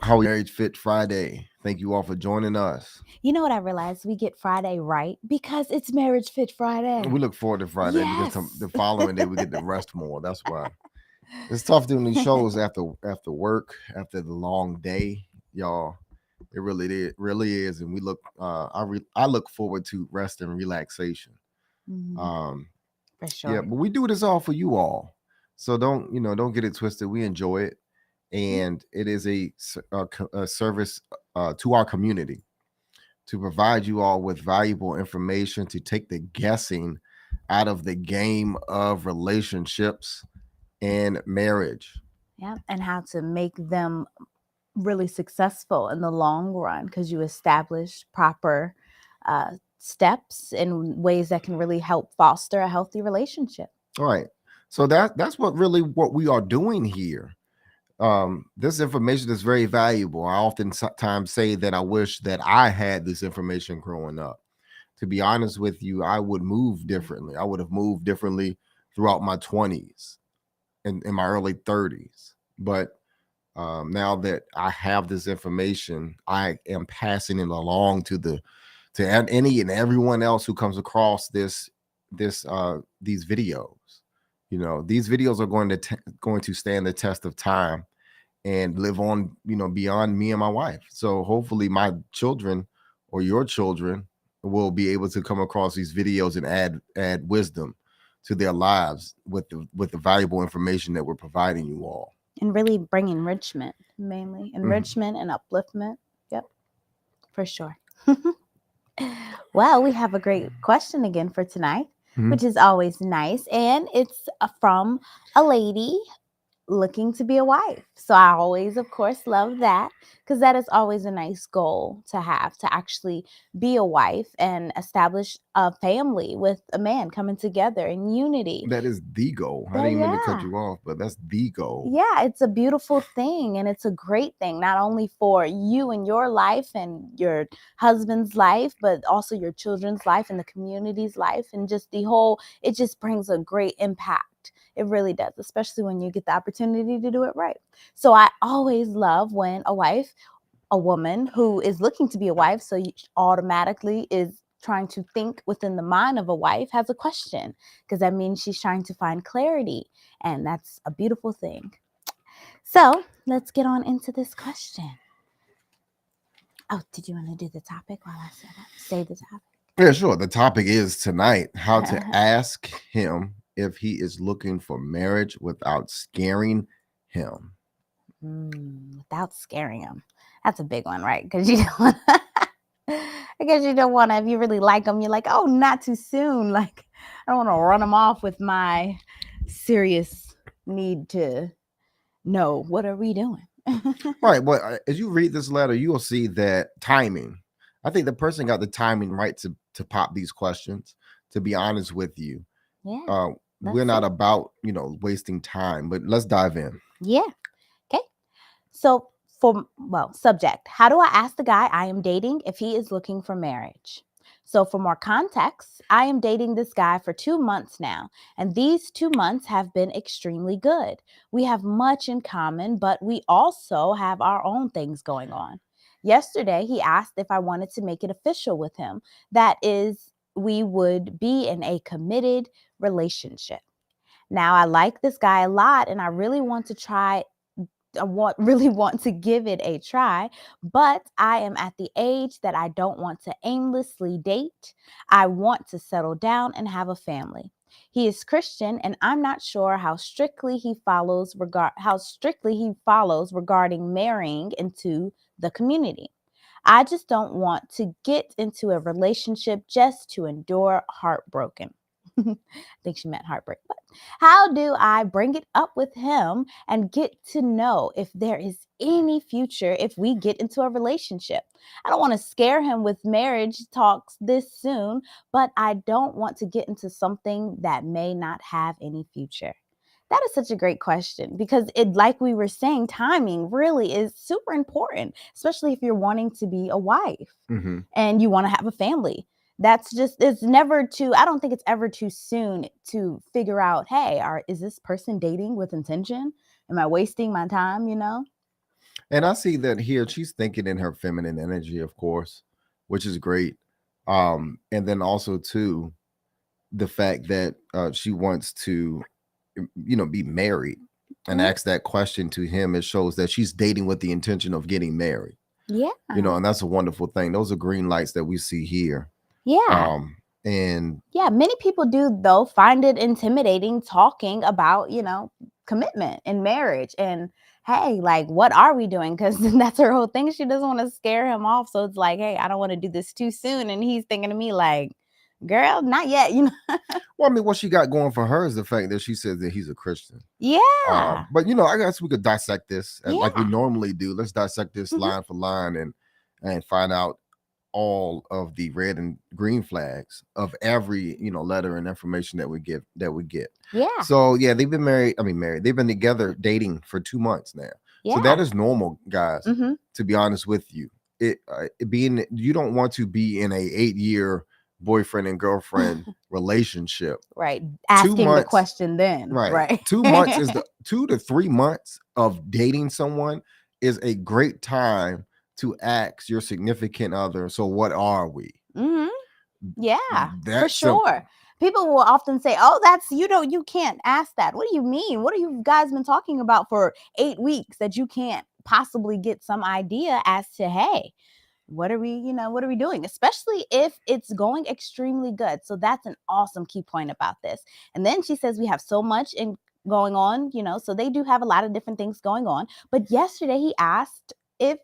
How Marriage Fit Friday. Thank you all for joining us. You know what I realized? We get Friday right because it's Marriage Fit We Friday. look forward to Friday because Yes. the following day we get to rest more. That's why it's tough doing these shows after work, after the long day, y'all. It really is, and we look. I look forward to rest and relaxation. Mhm. Um, For yeah, sure. but we do this all for you all, so don't get it twisted. We enjoy it, Yeah. and it is a service to our community to provide you all with valuable information to take the guessing out of the game of relationships and marriage. Yeah. And how to make them really successful in the long run because you establish proper steps and ways that can really help foster a healthy relationship. All right. So that's what we are doing here. This information is very valuable. I often sometimes say that I wish that I had this information growing up. To be honest with you, I would move differently. I would have moved differently throughout my 20s and in my early 30s. But now that I have this information, I am passing it along to any and everyone else who comes across these videos. These videos are going to stand the test of time and live on, beyond me and my wife. So hopefully my children or your children will be able to come across these videos and add wisdom to their lives with the valuable information that we're providing you all. And really bring enrichment, mainly Mhm. enrichment and upliftment. Yep, for sure. Well, we have a great question again for tonight, Mhm. which is always nice. And it's from a lady looking to be a wife. So I always, of course, love that because that is always a nice goal to actually be a wife and establish a family with a man coming together in unity. That is the goal. I That, didn't mean to cut yeah. you off, but that's the goal. Yeah, it's a beautiful thing and it's a great thing, not only for you and your life and your husband's life, but also your children's life and the community's life and just the whole, it just brings a great impact. It really does, especially when you get the opportunity to do it right. So I always love when a woman who is looking to be a wife, so automatically is trying to think within the mind of a wife, has a question because that means she's trying to find clarity. And that's a beautiful thing. So let's get on into this question. Oh, did you want to do the topic while I say the Yeah, sure. The topic is tonight how to topic? ask him if he is looking for marriage without scaring him. Without scaring them. That's a big one, right? Because you don't want I guess you don't want to, if you really like them, you're like, oh, not too soon. Like, I don't want to run them off with my serious need to know what are we doing. Right. Well, as you read this letter, you will see that timing. I think the person got the timing right to pop these questions. To be honest with you, Yeah, uh, we're that's not it. about wasting time. But let's dive in. Yeah. Okay. So, subject. How do I ask the guy I am dating if he is looking for marriage? So, for more context, I am dating this guy for 2 months now, and these 2 months have been extremely good. We have much in common, but we also have our own things going on. Yesterday, he asked if I wanted to make it official with him. That is, we would be in a committed relationship. Now, I like this guy a lot, and really want to give it a try, but I am at the age that I don't want to aimlessly date. I want to settle down and have a family. He is Christian and I'm not sure how strictly he follows regarding marrying into the community. I just don't want to get into a relationship just to endure heartbroken. I think she meant heartbreak. But how do I bring it up with him and get to know if there is any future if we get into a relationship? I don't want to scare him with marriage talks this soon, but I don't want to get into something that may not have any future. That is such a great question because like we were saying, timing really is super important, especially if you're wanting to be a wife Hmm. and you want to have a family. It's never too, I don't think it's ever too soon to figure out, hey, is this person dating with intention? Am I wasting my time, And I see that here she's thinking in her feminine energy, of course, which is great. And then also too, the fact that she wants to, be married and Mhm. ask that question to him, it shows that she's dating with the intention of getting married. Yeah. And that's a wonderful thing. Those are green lights that we see here. Yeah. And Yeah, many people do though find it intimidating talking about, commitment in marriage and hey, like what are we doing? Because that's her whole thing. She doesn't want to scare him off. So it's like, hey, I don't want to do this too soon. And he's thinking to me like, girl, not yet, well, I mean, what she got going for her is the fact that she says that he's a Christian. Yeah. But I guess we could dissect this like we Yeah. normally do. Let's dissect this Mhm. line for line and find out all of the red and green flags of every letter and information that we get. Yeah. So yeah, they've been married. I mean, married. They've been together dating for 2 months now. So that Yeah. is normal, guys. Hmm. To be honest with you, it being you don't want to be in a 8-year boyfriend and girlfriend relationship. Right. Two Asking the months question then. Right. Right. 2 months is the 2 to 3 months of dating someone is a great time to ask your significant other. So what are we? Hmm. Yeah, for That simple. sure. People will often say, "Oh, that's you can't ask that." What do you mean? What have you guys been talking about for 8 weeks that you can't possibly get some idea as to, "Hey, what are we doing?" Especially if it's going extremely good. So that's an awesome key point about this. And then she says we have so much in going on, so they do have a lot of different things going on. But yesterday he asked if,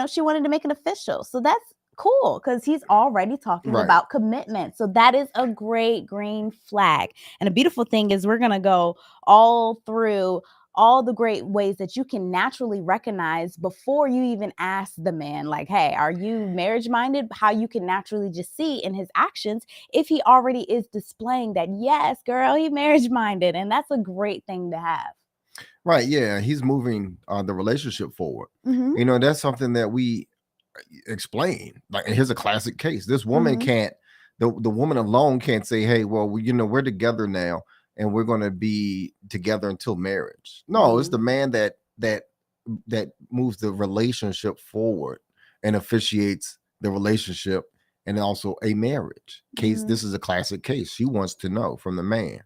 she wanted to make it official. So that's cool because he's already talking Right. about commitment. So that is a great green flag. And a beautiful thing is we're going to go all through all the great ways that you can naturally recognize before you even ask the man, like, hey, are you marriage minded? How you can naturally just see in his actions if he already is displaying that, yes, girl, he marriage minded. And that's a great thing to have. Right. Yeah. He's moving the relationship forward. Mm-hmm. That's something that we explain. Like, and here's a classic case. This woman Mm-hmm. can't, the woman alone can't say, hey, well, we're together now and we're going to be together until marriage. No, it's the Mm-hmm. man that moves the relationship forward and officiates the relationship and also a marriage case. Mm-hmm. This is a classic case. She wants to know from the man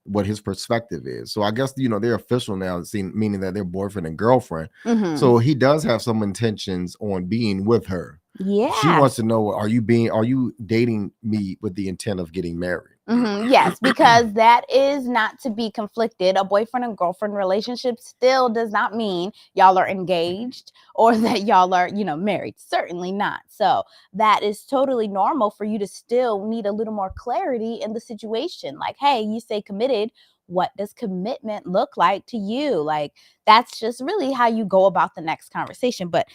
what his perspective is. So I guess they're official now, meaning that they're boyfriend and girlfriend. Mm-hmm. So he does have some intentions on being with her. She Yeah. wants to know, are you dating me with the intent of getting married? Mm-hmm. Yes, because that is not to be conflicted. A boyfriend and girlfriend relationship still does not mean y'all are engaged or that y'all are, married. Certainly not. So that is totally normal for you to still need a little more clarity in the situation. Like, hey, you say committed. What does commitment look like to you? Like, that's just really how you go about the next conversation. But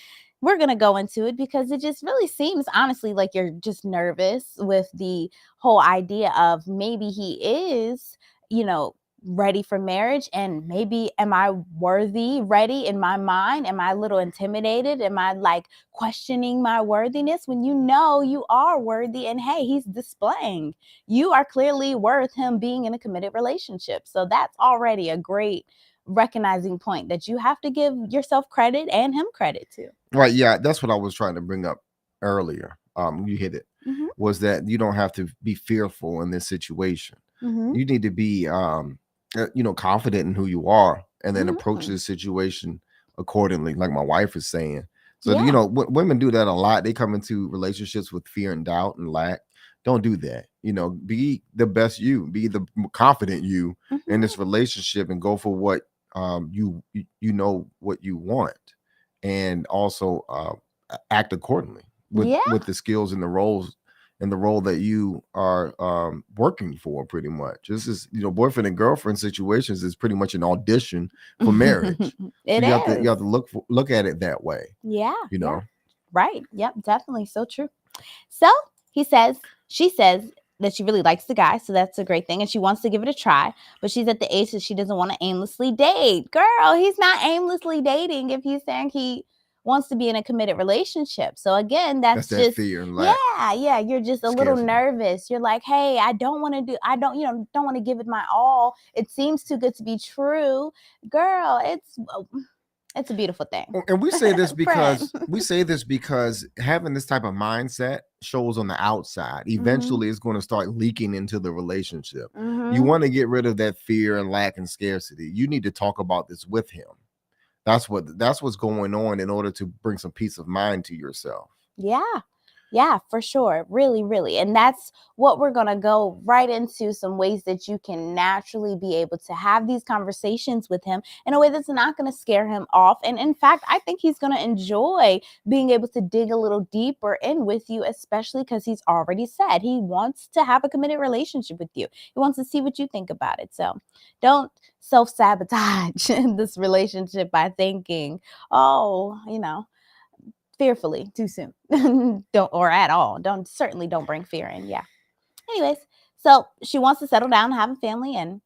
we're going to go into it because it just really seems, honestly, like you're just nervous with the whole idea of maybe he is, ready for marriage and maybe am I ready in my mind? Am I a little intimidated? Am I like questioning my worthiness when you are worthy and hey, he's displaying you are clearly worth him being in a committed relationship. So that's already a great recognizing point that you have to give yourself credit and him credit to. Right. Yeah, that's what I was trying to bring up earlier. You hit it. Mm-hmm. Was that you don't have to be fearful in this situation. Mm-hmm. You need to be confident in who you are and then approach Mm-hmm. the situation accordingly, like my wife is saying. So Yeah. women do that a lot. They come into relationships with fear and doubt and lack. Don't do that. Be the best you, be the confident you in Mm-hmm. this relationship and go for what you know what you want, and also act accordingly Yeah. with the skills and the roles and the role that you are working for. Pretty much, this is boyfriend and girlfriend situations is pretty much an audition for marriage. So It you is. have to look at it that way. Yeah. You Yeah. know, Right. Yep. Definitely. So true. So she says that she really likes the guy. So that's a great thing. And she wants to give it a try. But she's at the age that she doesn't want to aimlessly date. Girl, he's not aimlessly dating if he's saying he wants to be in a committed relationship. So again, that's that's that just, fear and lack, yeah, you're just a little scarcity. nervous. You're like, hey, I don't want to give it my all. It seems too good to be true. Girl, it's It's a beautiful thing. And Friend. we say this because having this type of mindset shows on the outside. Mhm. Eventually, it's going to start leaking into the relationship. You Mhm. want to get rid of that fear and lack and scarcity. You need to talk about this with him. That's what's going on in order to bring some peace of mind to yourself. Yeah. Yeah, for sure. Really, really. And that's what we're going to go right into, some ways that you can naturally be able to have these conversations with him in a way that's not going to scare him off. And in fact, I think he's going to enjoy being able to dig a little deeper in with you, especially because he's already said he wants to have a committed relationship with you. He wants to see what you think about it. So don't self sabotage this relationship by thinking, oh, fearfully too soon. Don't, or at all. Don't bring fear in. Yeah. Anyways, so she wants to settle down and have a family, and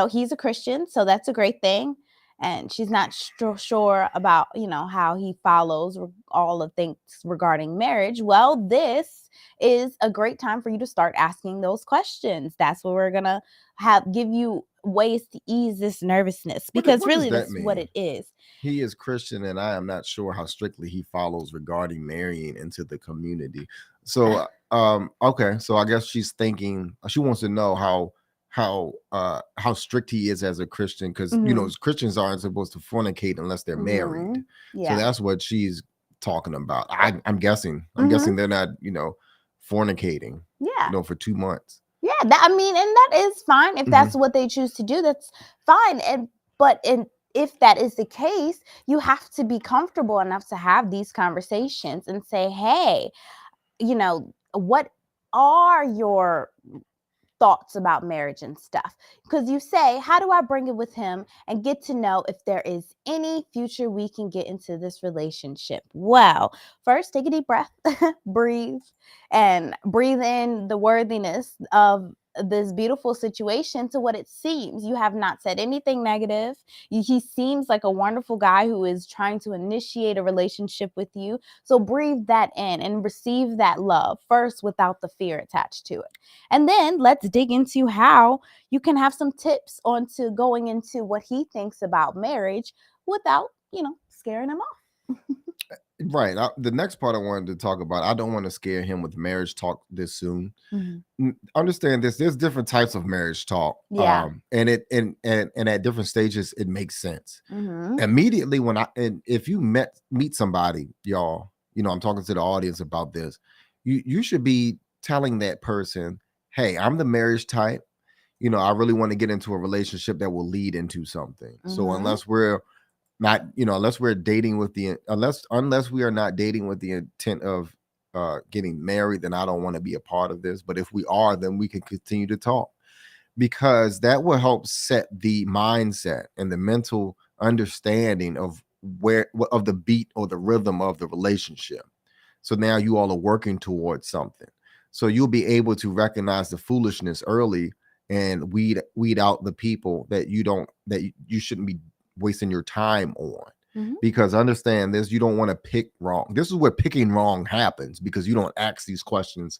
he's a Christian, so that's a great thing. And she's not sure about how he follows all the things regarding marriage. Well, this is a great time for you to start asking those questions. That's what we're gonna give you ways to ease this nervousness, because What does really that that's what mean? it is. He is Christian, and I am not sure how strictly he follows regarding marrying into the community. So, okay, so I guess she's thinking she wants to know how strict he is as a Christian, because Mm-hmm. Christians aren't supposed to fornicate unless they're Mm-hmm. married. So Yeah. that's what she's talking about. I'm guessing. I'm Mm-hmm. guessing they're not fornicating Yeah. for 2 months. Yeah, I mean, and that is fine if Hmm. that's what they choose to do. That's fine. But if that is the case, you have to be comfortable enough to have these conversations and say, "Hey, what are your thoughts about marriage and stuff?" Because you say, how do I bring it with him and get to know if there is any future we can get into this relationship? Well, first take a deep breath, breathe, and breathe in the worthiness of this beautiful situation to what it seems. You have not said anything negative. He seems like a wonderful guy who is trying to initiate a relationship with you. So breathe that in and receive that love first without the fear attached to it. And then let's dig into how you can have some tips onto going into what he thinks about marriage without, scaring him off. Right. The next part I wanted to talk about, I don't want to scare him with marriage talk this soon. Mhm. Understand this. There's different types of marriage talk. Yeah. And it and at different stages it makes sense. Mm-hmm. Immediately when if you meet somebody, y'all, I'm talking to the audience about this. You should be telling that person, hey, I'm the marriage type. I really want to get into a relationship that will lead into something. So Mm-hmm. unless we're dating with the unless we are not dating with the intent of getting married, then I don't want to be a part of this. But if we are, then we can continue to talk, because that will help set the mindset and the mental understanding of of the beat or the rhythm of the relationship. So now you all are working towards something. So you'll be able to recognize the foolishness early and weed out the people that you shouldn't be wasting your time on. Mm-hmm. Because understand this, you don't want to pick wrong. This is where picking wrong happens, because you don't ask these questions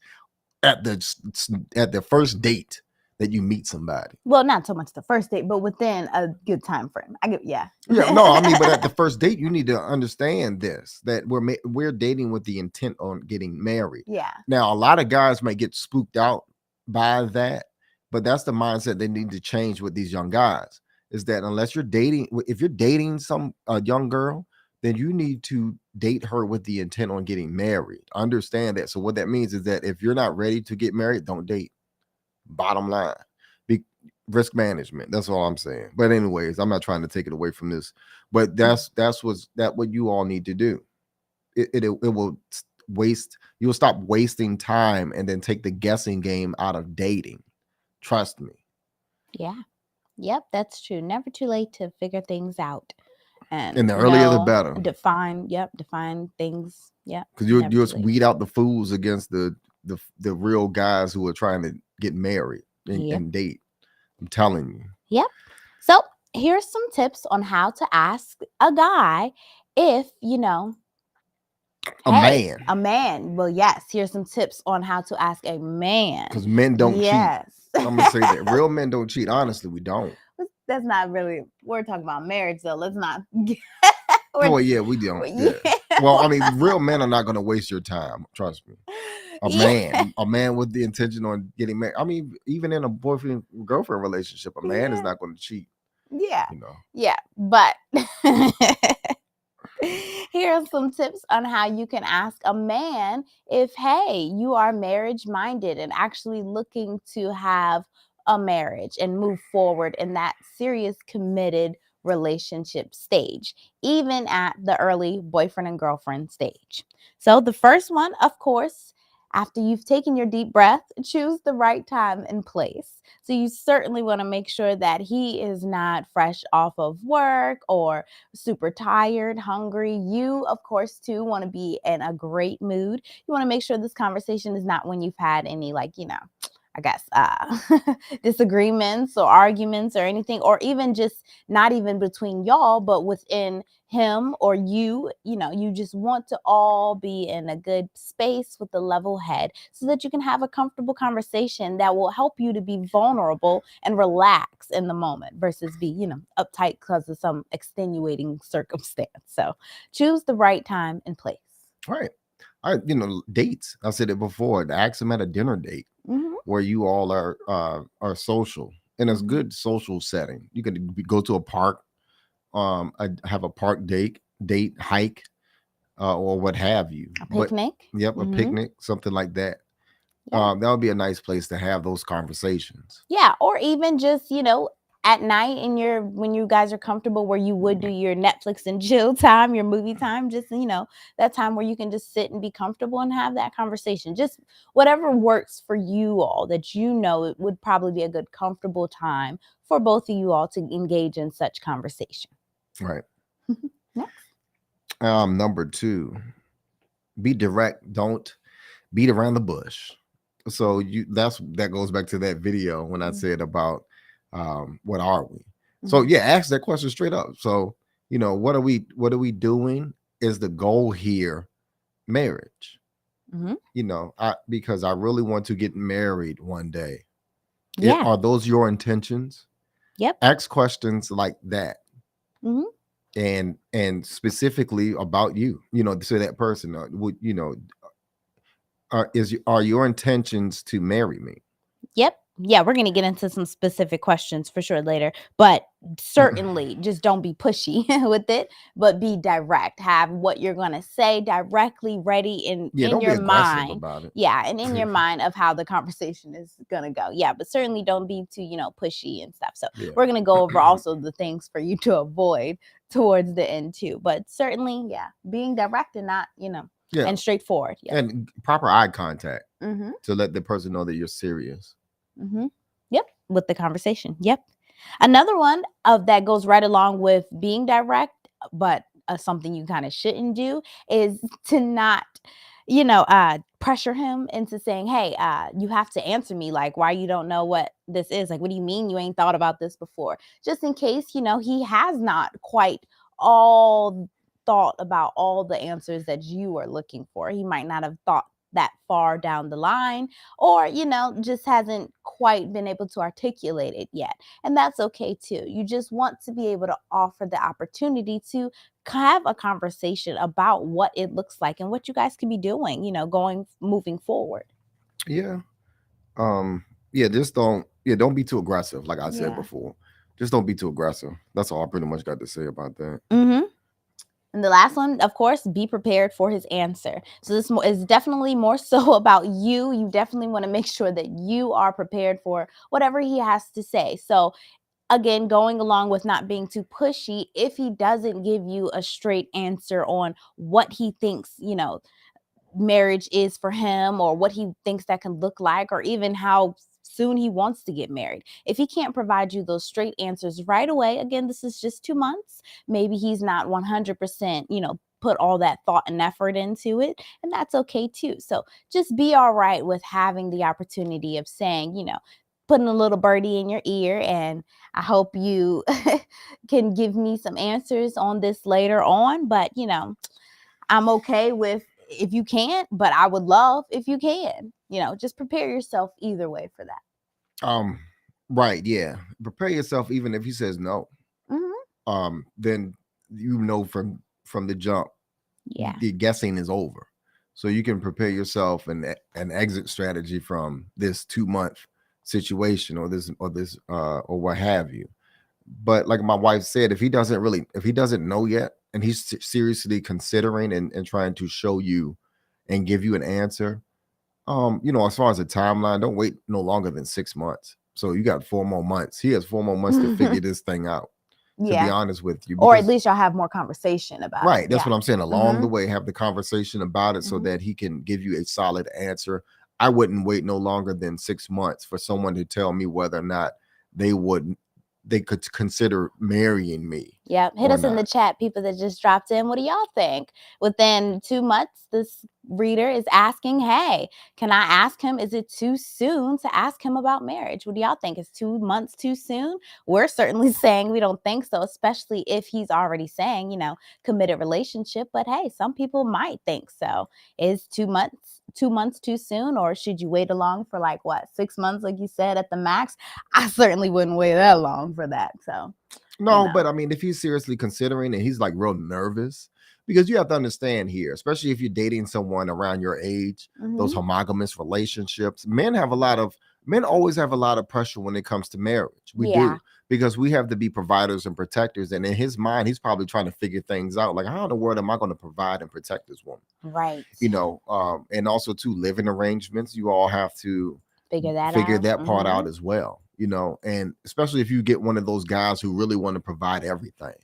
at the first date that you meet somebody. Well, not so much the first date, but within a good time frame. Yeah. Yeah, no, I mean, but at the first date, you need to understand this, that we're dating with the intent on getting married. Yeah. Now, a lot of guys might get spooked out by that, but that's the mindset they need to change with these young guys. Is that unless if you're dating a young girl, then you need to date her with the intent on getting married. Understand that. So what that means is that if you're not ready to get married, don't date. Bottom line. Be, risk management. That's all I'm saying. But anyways, I'm not trying to take it away from this. But that's what you all need to do. It will waste. You'll stop wasting time and then take the guessing game out of dating. Trust me. Yeah. Yep, that's true. Never too late to figure things out and And the earlier the better. define things. Yep. Because you'll Never too just late. weed out the fools against the real guys who are trying to get married Yep. and date. I'm telling you. Yep. So here's some tips on how to ask a guy if, A hey, man. a man. Well, yes, here's some tips on how to ask a man. Because men don't cheat. Yes. I'm gonna say that real men don't cheat. Honestly, we don't. That's not really, we're talking about marriage, though. Let's not. Oh yeah, we don't. Yeah. Yeah. Well, I mean, real men are not going to waste your time. Trust me. Yeah. A man with the intention on getting married. I mean, even in a boyfriend girlfriend relationship, a man is Yeah. not going to cheat. Yeah. You know. Yeah. But here are some tips on how you can ask a man if, hey, you are marriage minded and actually looking to have a marriage and move forward in that serious, committed relationship stage, even at the early boyfriend and girlfriend stage. So, the first one, of course, after you've taken your deep breath, choose the right time and place. So, you certainly want to make sure that he is not fresh off of work or super tired, hungry. You, of course, too, want to be in a great mood. You want to make sure this conversation is not when you've had any, like, I guess, disagreements or arguments or anything, or even just not even between y'all, but within him or you. You just want to all be in a good space with a level head so that you can have a comfortable conversation that will help you to be vulnerable and relax in the moment versus be, uptight because of some extenuating circumstance. So choose the right time and place. Right. Dates. I said it before. Ask them at a dinner date Hmm. where you all are social in a Hmm. good social setting. You can go to a park, have a park date hike, or what have you. A But picnic. yep, a Hmm. picnic, something like that. Yeah. That would be a nice place to have those conversations. Yeah, or even just, at night in your when you guys are comfortable where you would do your Netflix and chill time, your movie time, just, that time where you can just sit and be comfortable and have that conversation. Just whatever works for you all that it would probably be a good comfortable time for both of you all to engage in such conversation. Right. Next. Number two, be direct. Don't beat around the bush. So that goes back to that video when I said about what are we? So Mhm. yeah, ask that question straight up. So what are we doing? Is the goal here marriage? Mhm. Because I really want to get married one day. Yeah. Are those your intentions? Yep. Ask questions like that, Mhm. and specifically about you. To that person. Are your intentions to marry me? Yep. Yeah, we're going to get into some specific questions for sure later, but certainly just don't be pushy with it, but be direct. Have what you're going to say directly ready in Yeah, in don't be your aggressive mind. about it. Yeah, and in your mind of how the conversation is going to go. Yeah, but certainly don't be too, pushy and stuff. So, Yeah. we're going to go over also the things for you to avoid towards the end too. But certainly, yeah, being direct and not, Yeah, and straightforward. Yep. and proper eye contact Mhm. to let the person know that you're serious. Mhm. Yep, with the conversation. Yep. Another one of that goes right along with being direct, but something you kind of shouldn't do is to not, pressure him into saying, "Hey, you have to answer me. Like, why you don't know what this is? Like, what do you mean you ain't thought about this before?" Just in case, he has not quite all thought about all the answers that you are looking for. He might not have thought that far down the line, or just hasn't quite been able to articulate it yet, and that's okay too. You just want to be able to offer the opportunity to have a conversation about what it looks like and what you guys can be doing, moving forward. Yeah. Yeah, don't be too aggressive, like I said Yeah. before. Just don't be too aggressive. That's all I pretty much got to say about that. Mm-hmm. And the last one, of course, be prepared for his answer. So this is definitely more so about you. You definitely want to make sure that you are prepared for whatever he has to say. So again, going along with not being too pushy, if he doesn't give you a straight answer on what he thinks, marriage is for him, or what he thinks that can look like, or even how soon he wants to get married. If he can't provide you those straight answers right away, again, this is just 2 months. Maybe he's not 100%, put all that thought and effort into it. And that's okay too. So just be all right with having the opportunity of saying, putting a little birdie in your ear, and I hope you can give me some answers on this later on. But, I'm okay with if you can't, but I would love if you can. Just prepare yourself either way for that. Um, right, yeah. Prepare yourself even if he says no. Mhm. Then from from the jump, Yeah. the guessing is over. So you can prepare yourself an exit strategy from this 2 month situation or this or what have you. But like my wife said, if he doesn't know yet and he's seriously considering and trying to show you and give you an answer, as far as the timeline, don't wait no longer than 6 months. So you got 4 more months. He has 4 more months to figure this thing out, to be Yeah. honest with you. Or at Because least y'all have more conversation about it. right, that's Yeah. what I'm saying. Along the way, have the conversation about it so Mhm. that he can give you a solid answer. I wouldn't wait no longer than 6 months for someone to tell me whether or not they would they could consider marrying me Yeah, hit or us in the not. chat, people that just dropped in. What do y'all think? Within 2 months, this reader is asking, hey, can I ask him? Is it too soon to ask him about marriage? What do y'all think? Is 2 months too soon? We're certainly saying we don't think so, especially if he's already saying, committed relationship. But hey, some people might think so. Is 2 months too soon? Or should you wait along for 6 months, like you said, at the max? I certainly wouldn't wait that long for that. So, No, but I mean, if he's seriously considering and he's like real nervous, because you have to understand here, especially if you're dating someone around your age, those Mhm. homogamous relationships, men always have a lot of pressure when it comes to marriage. We Yeah. do, because we have to be providers and protectors. And in his mind, he's probably trying to figure things out. Like, how in the world am I going to provide and protect this woman? Right. And also too, living arrangements, you all have to Figure that figure out. that part out Mhm. as well, and especially if you get one of those guys who really want to provide everything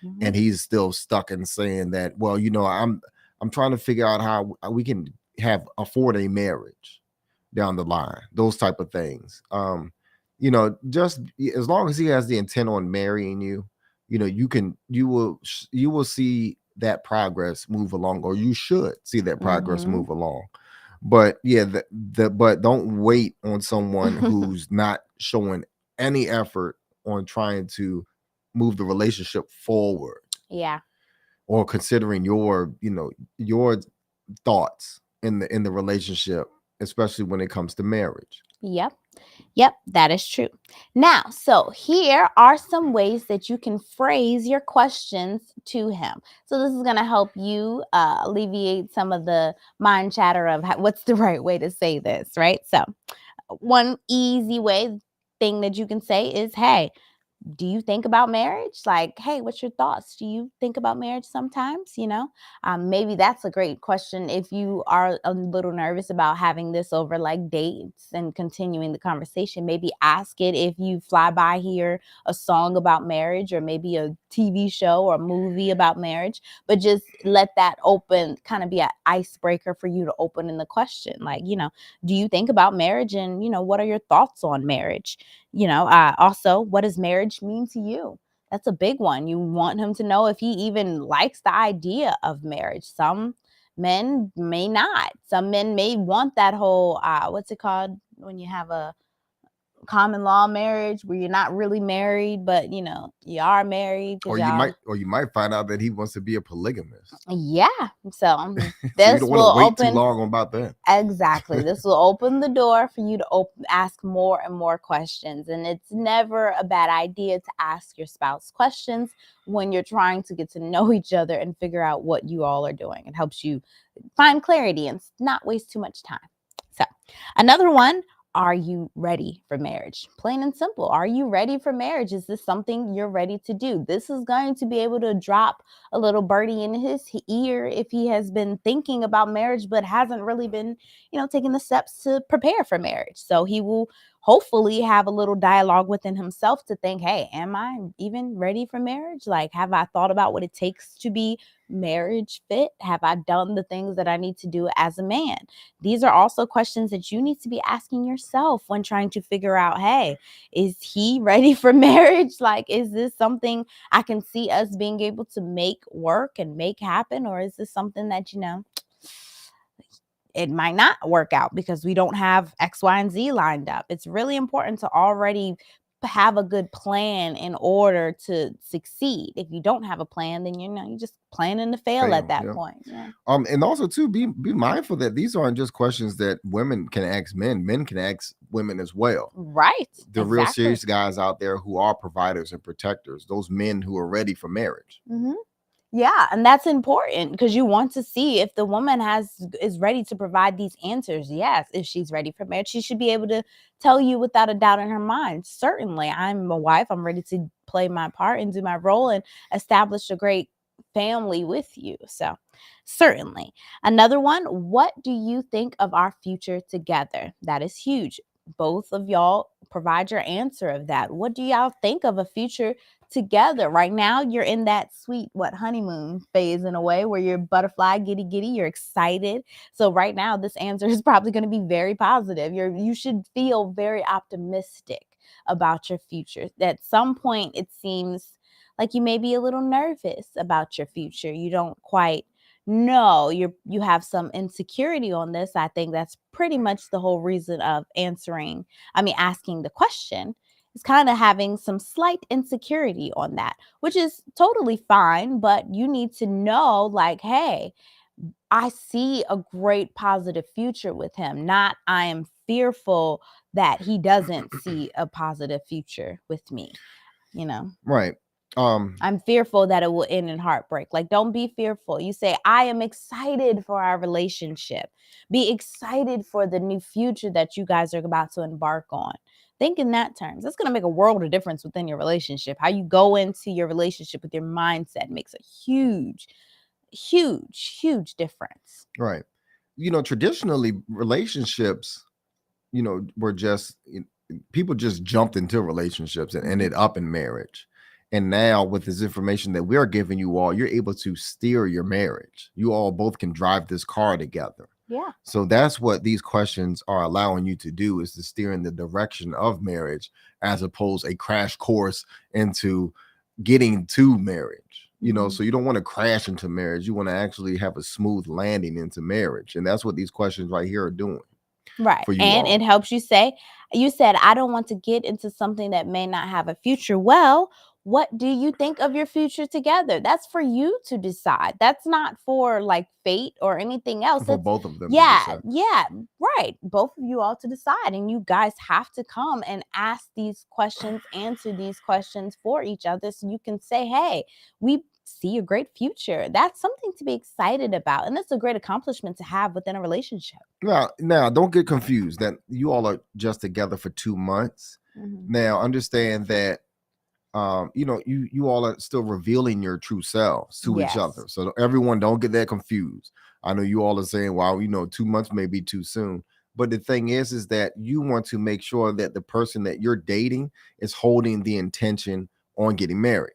Mhm. and he's still stuck in saying that, well, I'm trying to figure out how we can afford a marriage down the line, those type of things. Just as long as he has the intent on marrying you, you will see that progress move along, or you should see that progress Mhm. move along. But yeah, but don't wait on someone who's not showing any effort on trying to move the relationship forward Yeah. or considering your thoughts in the relationship, especially when it comes to marriage. Yep. Yep, that is true. Now, so here are some ways that you can phrase your questions to him. So this is going to help you alleviate some of the mind chatter of what's the right way to say this, right? So, one easy thing that you can say is, hey, do you think about marriage? Like, hey, what's your thoughts? Do you think about marriage sometimes? Maybe that's a great question if you are a little nervous about having this over like dates and continuing the conversation. Maybe ask it if you fly by hear a song about marriage or maybe a TV show or a movie about marriage, but just let that open kind of be an icebreaker for you to open in the question. Like, do you think about marriage and, what are your thoughts on marriage? Also, what does marriage mean to you? That's a big one. You want him to know if he even likes the idea of marriage. Some men may not. Some men may want that whole, what's it called when you have a common law marriage where you're not really married, but you are married because Or y'all. you might find out that he wants to be a polygamist. Yeah. So So you this don't want to will wait too open. long about that. Exactly. This will open the door for you to ask more and more questions. And it's never a bad idea to ask your spouse questions when you're trying to get to know each other and figure out what you all are doing. It helps you find clarity and not waste too much time. So, another one, are you ready for marriage? Plain and simple. Are you ready for marriage? Is this something you're ready to do? This is going to be able to drop a little birdie in his ear if he has been thinking about marriage but hasn't really been, taking the steps to prepare for marriage. So he will hopefully have a little dialogue within himself to think, hey, am I even ready for marriage? Like, have I thought about what it takes to be marriage fit? Have I done the things that I need to do as a man? These are also questions that you need to be asking yourself when trying to figure out, hey, is he ready for marriage? Like, is this something I can see us being able to make work and make happen? Or is this something that, it might not work out because we don't have X, Y, and Z lined up? It's really important to already have a good plan in order to succeed. If you don't have a plan, then you're just planning to fail at Fail, that yeah. point. Yeah. And also too, be mindful that these aren't just questions that women can ask men. Men can ask women as well. Right. The real Exactly. serious guys out there who are providers and protectors, those men who are ready for marriage. Mm-hmm. Yeah, and that's important because you want to see if the woman is ready to provide these answers. Yes, if she's ready for marriage, she should be able to tell you without a doubt in her mind. Certainly, I'm a wife. I'm ready to play my part and do my role and establish a great family with you. So, certainly. Another one, what do you think of our future together? That is huge. Both of y'all provide your answer of that. What do y'all think of a future together? Right now you're in that sweet honeymoon phase in a way where you're butterfly giddy, you're excited. So right now this answer is probably going to be very positive. You should feel very optimistic about your future. At some point it seems like you may be a little nervous about your future. You don't quite know, you have some insecurity on this. I think that's pretty much the whole reason of asking the question, is kind of having some slight insecurity on that, which is totally fine. But you need to know, like, hey, I see a great positive future with him, not I am fearful that he doesn't see a positive future with me, you know. Right. I'm fearful that it will end in heartbreak. Like, don't be fearful. You say, I am excited for our relationship. Be excited for the new future that you guys are about to embark on. Think in that terms. That's going to make a world of difference within your relationship. How you go into your relationship with your mindset makes a huge, huge, huge difference. Right. Traditionally relationships, were just people just jumped into relationships and ended up in marriage. And now with this information that we're giving you all, you're able to steer your marriage. You all both can drive this car together. Yeah. So that's what these questions are allowing you to do, is to steer in the direction of marriage, as opposed a crash course into getting to marriage. So you don't want to crash into marriage. You want to actually have a smooth landing into marriage. And that's what these questions right here are doing. Right. And it helps you say, you said, I don't want to get into something that may not have a future. Well, what do you think of your future together? That's for you to decide. That's not for like fate or anything else. For both of them. Yeah, right. Both of you all to decide. And you guys have to come and ask these questions, answer these questions for each other. So you can say, hey, we see a great future. That's something to be excited about. And that's a great accomplishment to have within a relationship. Now, don't get confused that you all are just together for 2 months. Now, understand that you all are still revealing your true selves to each other. So everyone, don't get that confused. I know you all are saying, wow, 2 months may be too soon. But the thing is that you want to make sure that the person that you're dating is holding the intention on getting married.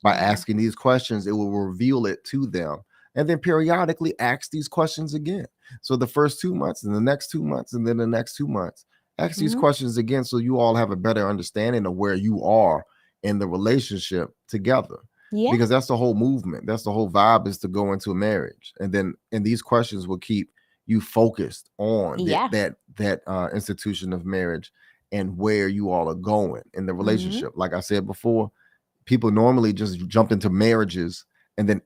By asking these questions, it will reveal it to them. And then periodically ask these questions again. So the first 2 months, and the next 2 months, and then the next 2 months, ask these questions again, so you all have a better understanding of where you are in the relationship together. Because that's the whole movement. That's the whole vibe, is to go into a marriage. And these questions will keep you focused on that institution of marriage and where you all are going in the relationship. Like I said before, people normally just jumped into marriages and then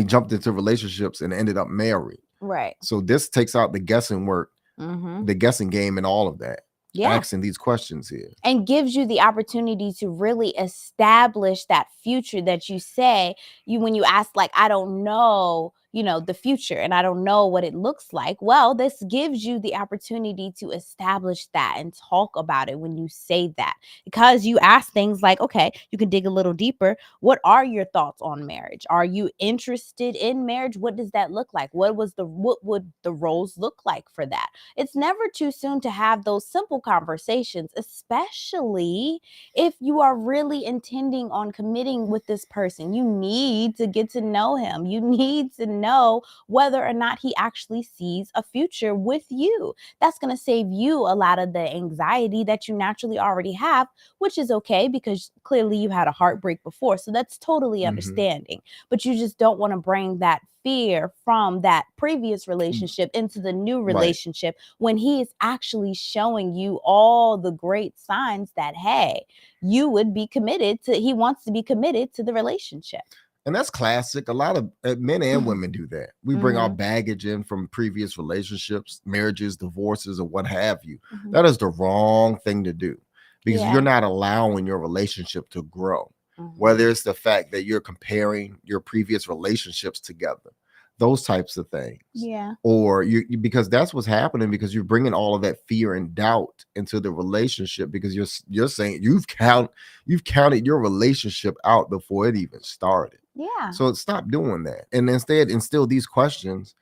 jumped into relationships and ended up married. Right. So this takes out the guessing work, the guessing game, and all of that. Asking these questions here. And gives you the opportunity to really establish that future that you say, when you ask, like, I don't know, the future, and I don't know what it looks like. Well, this gives you the opportunity to establish that and talk about it when you say that, because you ask things like, okay, you can dig a little deeper. What are your thoughts on marriage? Are you interested in marriage? What does that look like? What would the roles look like for that? It's never too soon to have those simple conversations, especially if you are really intending on committing with this person. You need to get to know him. You need to know whether or not he actually sees a future with you. That's going to save you a lot of the anxiety that you naturally already have, which is okay, because clearly you had a heartbreak before. So that's totally understanding. But you just don't want to bring that fear from that previous relationship into the new relationship, when he is actually showing you all the great signs that, hey, you would be committed to, he wants to be committed to the relationship. And that's classic. A lot of men and women do that. We bring our baggage in from previous relationships, marriages, divorces, or what have you. That is the wrong thing to do, because you're not allowing your relationship to grow. whether it's the fact that you're comparing your previous relationships together, those types of things. Yeah. Or because that's what's happening, because you're bringing all of that fear and doubt into the relationship, because you're saying you've counted your relationship out before it even started. Yeah. So stop doing that, and instead instill these questions.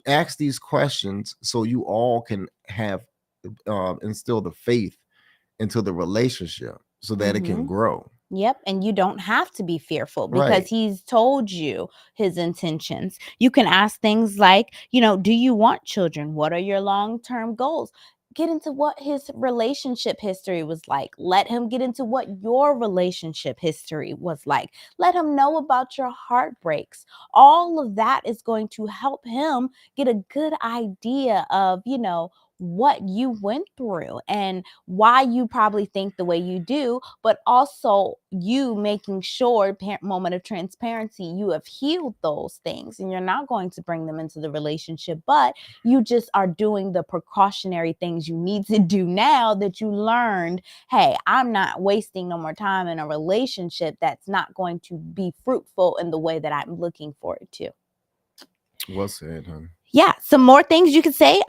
Ask these questions so you all can have instill the faith into the relationship so that it can grow. Yep. And you don't have to be fearful because Right. he's told you his intentions. You can ask things like, do you want children? What are your long-term goals? Get into what his relationship history was like. Let him get into what your relationship history was like. Let him know about your heartbreaks. All of that is going to help him get a good idea of, what you went through and why you probably think the way you do, but also you making sure, moment of transparency, you have healed those things and you're not going to bring them into the relationship, but you just are doing the precautionary things you need to do now that you learned. Hey, I'm not wasting no more time in a relationship that's not going to be fruitful in the way that I'm looking for it to. Well said, honey. Yeah, some more things you could say.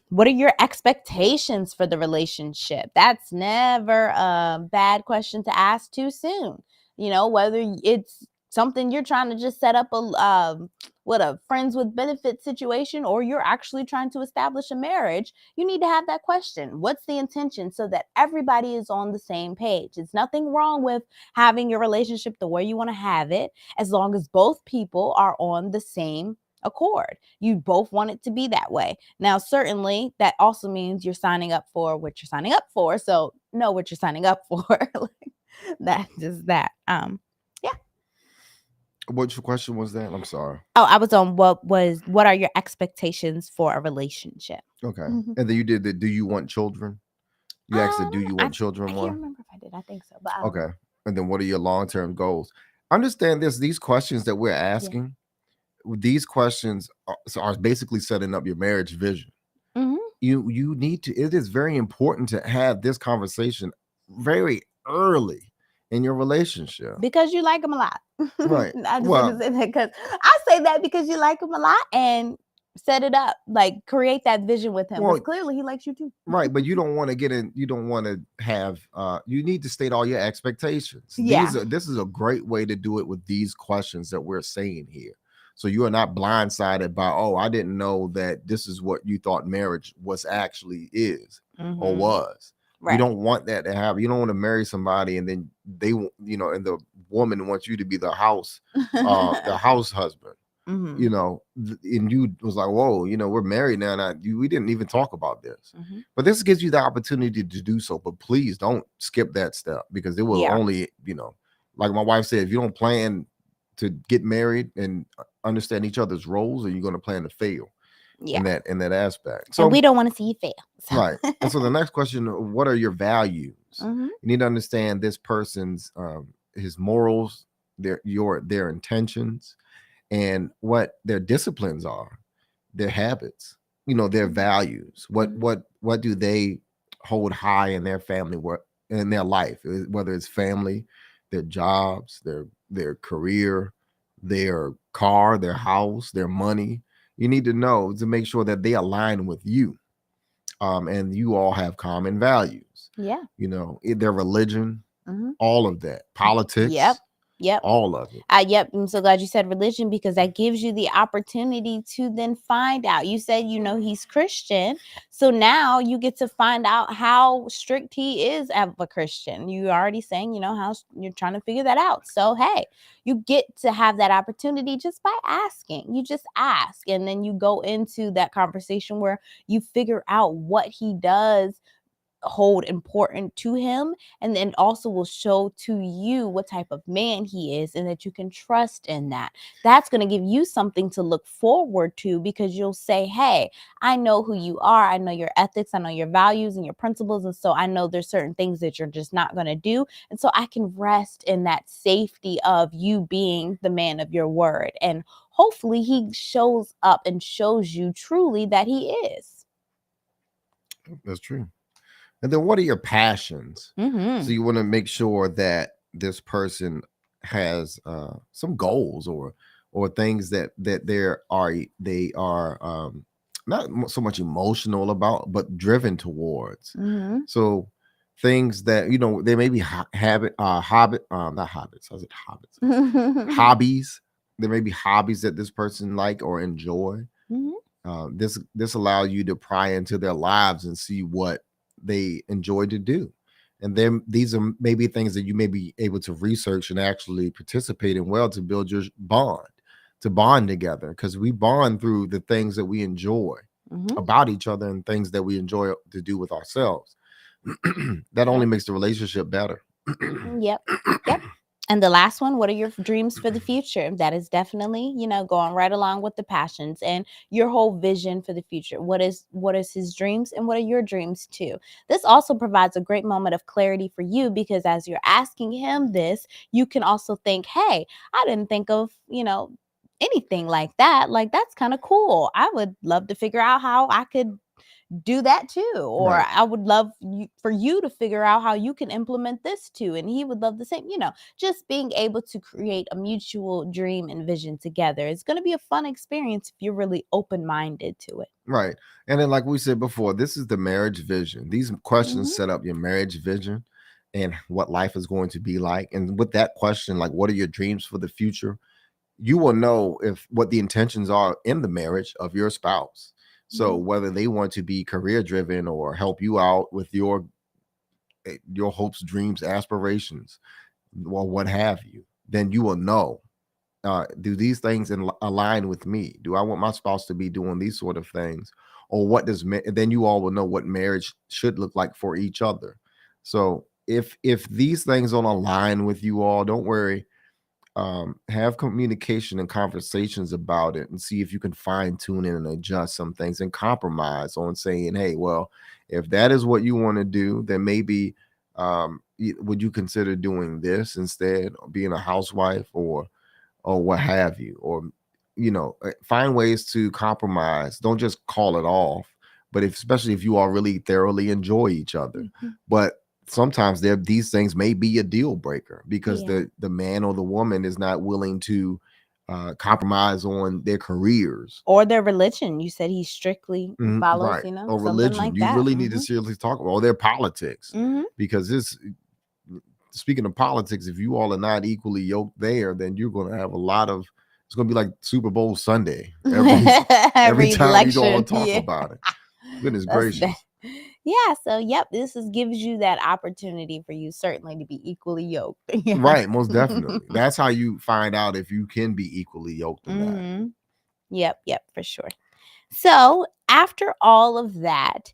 What are your expectations for the relationship? That's never a bad question to ask too soon. Whether it's something you're trying to just set up a friends with benefits situation, or you're actually trying to establish a marriage, you need to have that question. What's the intention, so that everybody is on the same page? It's nothing wrong with having your relationship the way you want to have it, as long as both people are on the same accord. You both want it to be that way. Now, certainly that also means you're signing up for what you're signing up for. So know what you're signing up for. That just that. Yeah. Which question was that? I'm sorry. Oh, I was on what are your expectations for a relationship? Okay. And then you did the do you want children? You asked the do you want I children can't one? remember if I did. I think so, but Okay. And then what are your long-term goals? Understand this, these questions that we're asking, these questions are basically setting up your marriage vision. You need to, it is very important to have this conversation very early in your relationship, because you like him a lot. right? I just Well, want to say that because I say that because you like him a lot, and set it up, like create that vision with him, because clearly he likes you too. right, but you don't want to get in, you don't want to have you need to state all your expectations. Yeah. This is a great way to do it with these questions that we're saying here. So you are not blindsided by, oh, I didn't know that this is what you thought marriage was actually is or was. Right. You don't want that to happen. You don't want to marry somebody and then they, and the woman wants you to be the house husband. And you was like, whoa, we're married now, and we didn't even talk about this. But this gives you the opportunity to do so. But please don't skip that step, because it will only, like my wife said, if you don't plan to get married and understand each other's roles, are you going to plan to fail in that aspect? So and we don't want to see you fail. So. Right. And so the next question, what are your values? You need to understand this person's his morals, their intentions, and what their disciplines are, their habits, their values. What do they hold high in their family, in their life, whether it's family, their jobs, their career, their car, their house, their money. You need to know to make sure that they align with you. And you all have common values. Yeah. Their religion, all of that, politics. Yep. All of it. Yep. I'm so glad you said religion, because that gives you the opportunity to then find out. You said, he's Christian. So now you get to find out how strict he is as a Christian. You already saying, how you're trying to figure that out. So, hey, you get to have that opportunity just by asking. You just ask. And then you go into that conversation where you figure out what he does hold important to him, and then also will show to you what type of man he is, and that you can trust in that. That's going to give you something to look forward to, because you'll say, hey, I know who you are, I know your ethics, I know your values and your principles, and so I know there's certain things that you're just not going to do, and so I can rest in that safety of you being the man of your word. And hopefully he shows up and shows you truly that he is. That's true. And then what are your passions? So you want to make sure that this person has some goals or things that they are not so much emotional about, but driven towards. Mm-hmm. So things that they may be not habits. I said hobbits. Hobbies. There may be hobbies that this person like or enjoy. Mm-hmm. This allows you to pry into their lives and see what they enjoy to do, and then these are maybe things that you may be able to research and actually participate in well to build your bond together, because we bond through the things that we enjoy Mm-hmm. about each other and things that we enjoy to do with ourselves. That only Yep. makes the relationship better. Yep. Yep. And the last one, what are your dreams for the future? That is definitely, going right along with the passions and your whole vision for the future. What is his dreams and what are your dreams too? This also provides a great moment of clarity for you, because as you're asking him this, you can also think, hey, I didn't think of, anything like that. Like, that's kind of cool. I would love to figure out how I could do that too, or Right. I would love for you to figure out how you can implement this too, and he would love the same. Just being able to create a mutual dream and vision together. It's going to be a fun experience if you're really open-minded to it. Right. And then, like we said before, this is the marriage vision. These questions Hmm. set up your marriage vision and what life is going to be like. And with that question, like, what are your dreams for the future? You will know if what the intentions are in the marriage of your spouse. So Hmm. whether they want to be career driven or help you out with your hopes, dreams, aspirations, or what have you, then you will know, do these things align with me? Do I want my spouse to be doing these sort of things? Or what then you all will know what marriage should look like for each other. So if these things don't align with you all, don't worry. Have communication and conversations about it and see if you can fine tune it and adjust some things and compromise on saying, hey, well, if that is what you want to do, then maybe would you consider doing this instead, or being a housewife, or what have you, or find ways to compromise. Don't just call it off, but especially if you all really thoroughly enjoy each other. Hmm. But sometimes these things may be a deal breaker because Yeah. the man or the woman is not willing to compromise on their careers. Or their religion. You said he strictly follows, Right. Or something religion. like You that. really need to Hmm. seriously talk about, or their politics, Hmm. because this speaking of politics, if you all are not equally yoked there, then you're going to have a lot of, it's going to be like Super Bowl Sunday every Every time you all election. talk Yeah. about it. Goodness That's that. gracious. Yeah, so yep, gives you that opportunity for you certainly to be equally yoked. Yeah. Right, most definitely. That's how you find out if you can be equally yoked in that. Hmm. Yep, yep, for sure. So, after all of that,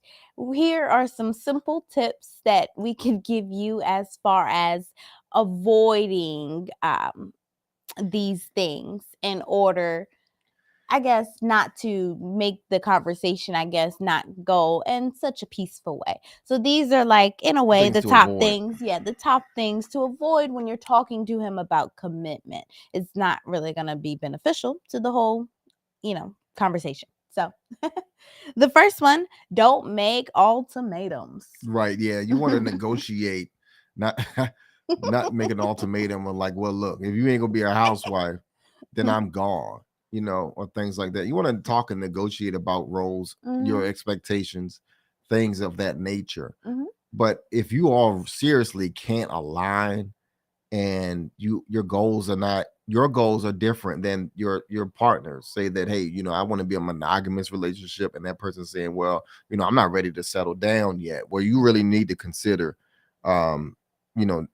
here are some simple tips that we can give you as far as avoiding these things in order, I guess, not to make the conversation, I guess, not go in such a peaceful way. So these are, like, in a way, Things the to top avoid. things. Yeah, the top things to avoid when you're talking to him about commitment. It's not really going to be beneficial to the whole, conversation. So the first one, don't make ultimatums. Right, yeah. You want to negotiate, not not make an ultimatum of like, well, look, if you ain't gonna be a housewife, then I'm gone, or things like that. You want to talk and negotiate about roles, your Hmm. expectations, things of that nature. Hmm. But if you all seriously can't align, and your goals are different than your partners, say that, hey, I want to be a monogamous relationship, and that person saying, well, I'm not ready to settle down yet, well, you really need to consider um you know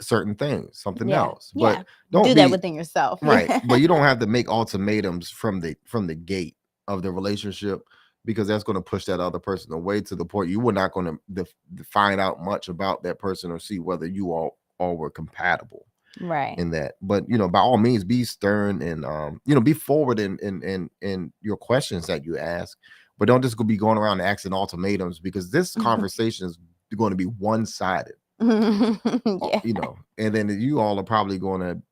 certain things, something Yeah, else. But yeah. don't Do that be within yourself. right, Yeah. but you don't have to make ultimatums from the gate of the relationship, because that's going to push that other person away to the point you were not going to find out much about that person or see whether you all were compatible Right. in that. But by all means, be stern and be forward in your questions that you ask, but don't just go be going around asking ultimatums, because this conversation is going to be one-sided. Yeah. And then you all are probably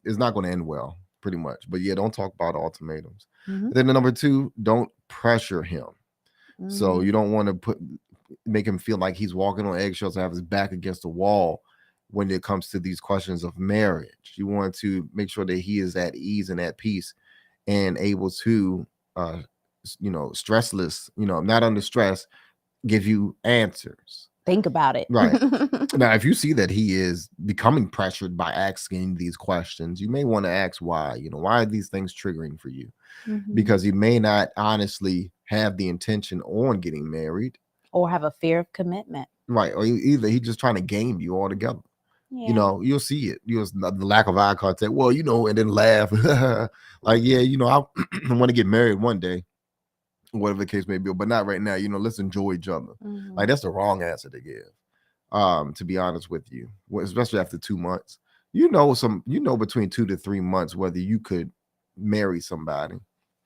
it's not going to end well, pretty much. But yeah, don't talk about ultimatums. Hmm. And then the number two, don't pressure him. So Hmm. you don't want to make him feel like he's walking on eggshells and have his back against the wall when it comes to these questions of marriage. You want to make sure that he is at ease and at peace and able to, uh, stressless, not under stress, give you answers. Think about it. Right. Now, if you see that he is becoming pressured by asking these questions, you may want to ask why. Why are these things triggering for you? Mhm. Because you may not honestly have the intention on getting married. Or have a fear of commitment. Right. Or either he's just trying to game you altogether. Yeah. You'll see it. The lack of eye contact. Well, and then laugh. Like, yeah, I want to get married one day, whatever the case may be, but not right now. Let's enjoy each other. Mhm. Like, that's the wrong answer to give. To be honest with you, especially after 2 months, between 2 to 3 months whether you could marry somebody,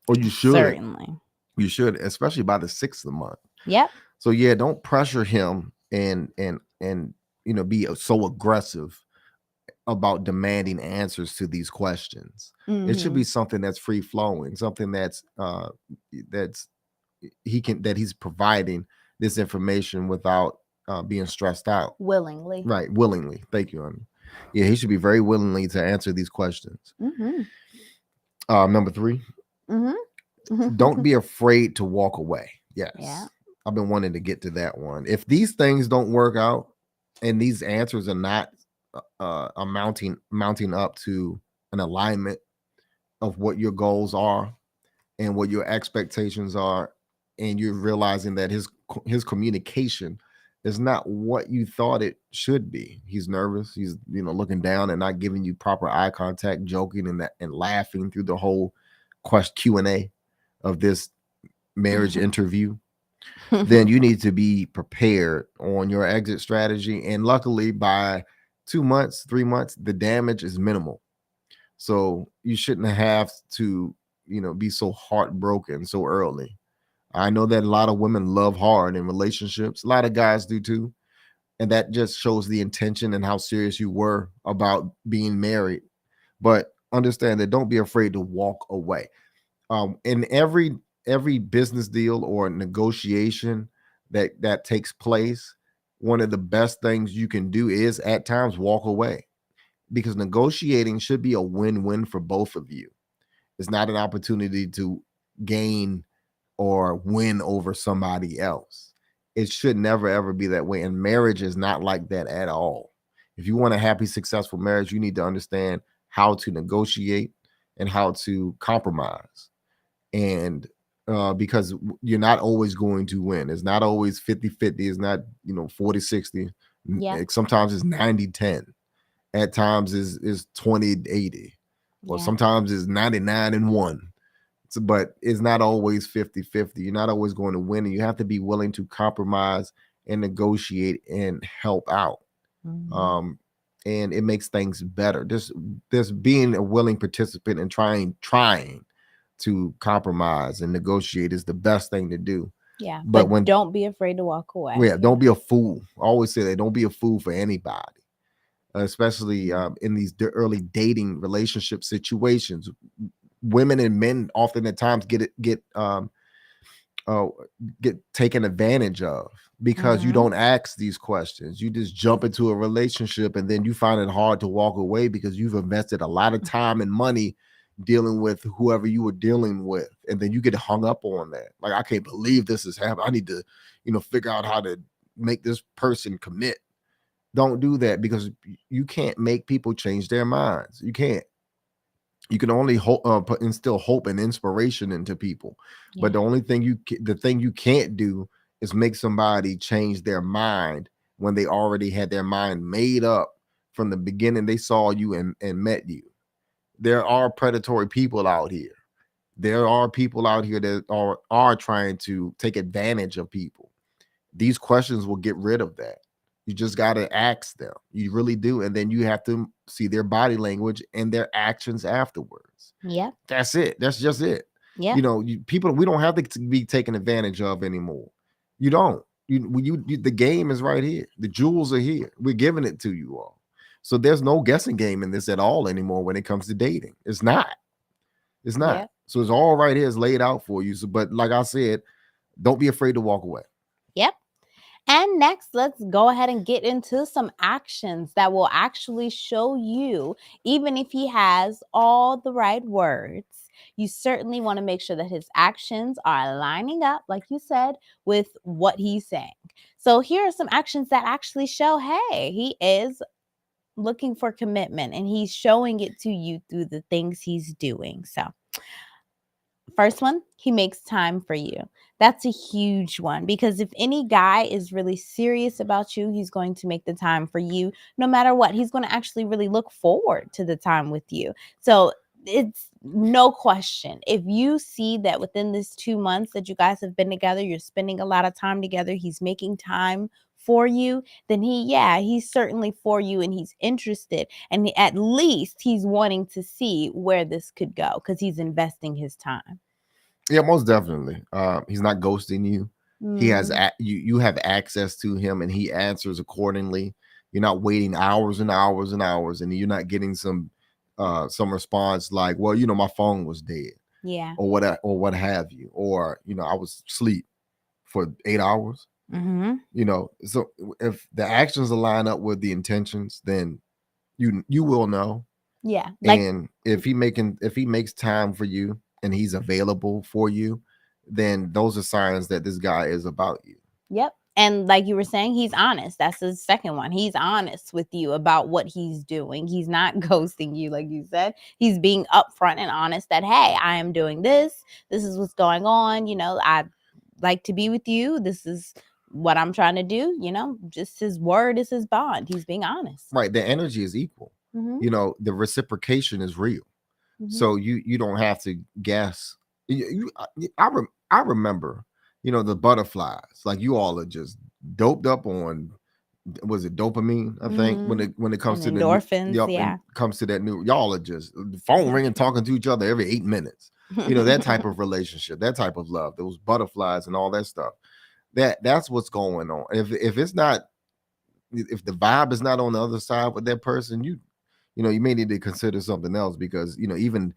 or you should. Certainly. You should, especially by the 6th month. Yep. So yeah, don't pressure him and be so aggressive about demanding answers to these questions. It should be Mhm. something that's free flowing, something that's he's providing this information without being stressed out. Willingly. Right, willingly. Thank you, honey. Yeah, he should be very willingly to answer these questions. Mhm. Number 3, Mhm. don't be afraid to walk away. Yes. Yeah. I've been wanting to get to that one. If these things don't work out and these answers are not mounting up to an alignment of what your goals are and what your expectations are, and you're realizing that his communication is not what you thought it should be. He's nervous. He's looking down and not giving you proper eye contact, joking and laughing through the whole Q&A of this marriage interview. Then you need to be prepared on your exit strategy. And luckily, by 2 months, 3 months, the damage is minimal. So you shouldn't have to, be so heartbroken so early. I know that a lot of women love hard in relationships. A lot of guys do too. And that just shows the intention and how serious you were about being married. But understand that don't be afraid to walk away. In every business deal or negotiation that takes place, one of the best things you can do is at times walk away, because negotiating should be a win-win for both of you. It's not an opportunity to gain or win over somebody else. It should never ever be that way, and marriage is not like that at all. If you want a happy, successful marriage, you need to understand how to negotiate and how to compromise. And because you're not always going to win. It's not always 50-50. It's not 40-60. Yeah. Sometimes it's 90-10. At times is 20-80, or Yeah. sometimes it's 99-1. But it's not always 50-50. You're not always going to win, and you have to be willing to compromise and negotiate and help out. Mhm. And it makes things better. Just being a willing participant and trying to compromise and negotiate is the best thing to do. Yeah. But But don't be afraid to walk away. Yeah, don't be a fool. I always say that, don't be a fool for anybody, especially in these early dating relationship situations. Women and men often at times get taken advantage of because you Mhm. don't ask these questions. You just jump into a relationship and then you find it hard to walk away because you've invested a lot of time and money dealing with whoever you were dealing with, and then you get hung up on that. Like, I can't believe this is happening. I need to figure out how to make this person commit. Don't do that, because you can't make people change their minds. You can't. You can only instill hope and inspiration into people. But Yeah. the thing you can't do is make somebody change their mind when they already had their mind made up from the beginning they saw you and met you. There are predatory people out here. There are people out here that are trying to take advantage of people. These questions will get rid of that. You just got to ask them. You really do. And then you have to see their body language and their actions afterwards. Yeah. That's it. That's just it. Yeah. People, we don't have to be taken advantage of anymore. You don't. The game is right here. The jewels are here. We're giving it to you all. So there's no guessing game in this at all anymore when it comes to dating. It's not. It's not. Yeah. So it's all right here. It's laid out for you. So, but like I said, don't be afraid to walk away. Yep. And next, let's go ahead and get into some actions that will actually show you, even if he has all the right words, you certainly want to make sure that his actions are lining up, like you said, with what he's saying. So here are some actions that actually show, hey, he is looking for commitment and he's showing it to you through the things he's doing. So first one, he makes time for you. That's a huge one because if any guy is really serious about you, he's going to make the time for you no matter what. He's going to actually really look forward to the time with you. So it's no question. If you see that within this 2 months that you guys have been together, you're spending a lot of time together, he's making time for you, then he's certainly for you and he's interested. And at least he's wanting to see where this could go because he's investing his time. Yeah, most definitely. He's not ghosting you. He has Mm, you have access to him, and he answers accordingly. You're not waiting hours and hours and hours, and you're not getting some response like, "Well, my phone was dead," yeah. or what have you, or I was asleep for 8 hours. Mm-hmm. So if the actions align up with the intentions, then you will know. Yeah. Like, And if he makes time for you and he's available for you, then those are signs that this guy is about you. yep. And like you were saying, he's honest. That's the second one. He's honest with you about what he's doing. He's not ghosting you, like you said. He's being upfront and honest that, hey, I am doing this. This is what's going on. I like to be with you. This is what I'm trying to do. Just his word is his bond. He's being honest. Right. The energy is equal. Mm-hmm. The reciprocation is real. Mm-hmm. So you don't have to guess. I remember, the butterflies. Like you all are just doped up on, was it dopamine? I think when Mm-hmm. it And comes to the new, endorphins. yep, and Yeah. comes to that new, y'all are just the phone ringing, talking to each other every 8 minutes. That type of relationship, that type of love, those butterflies and all that stuff. That's what's going on. If it's not, if the vibe is not on the other side with that person, you may need to consider something else because even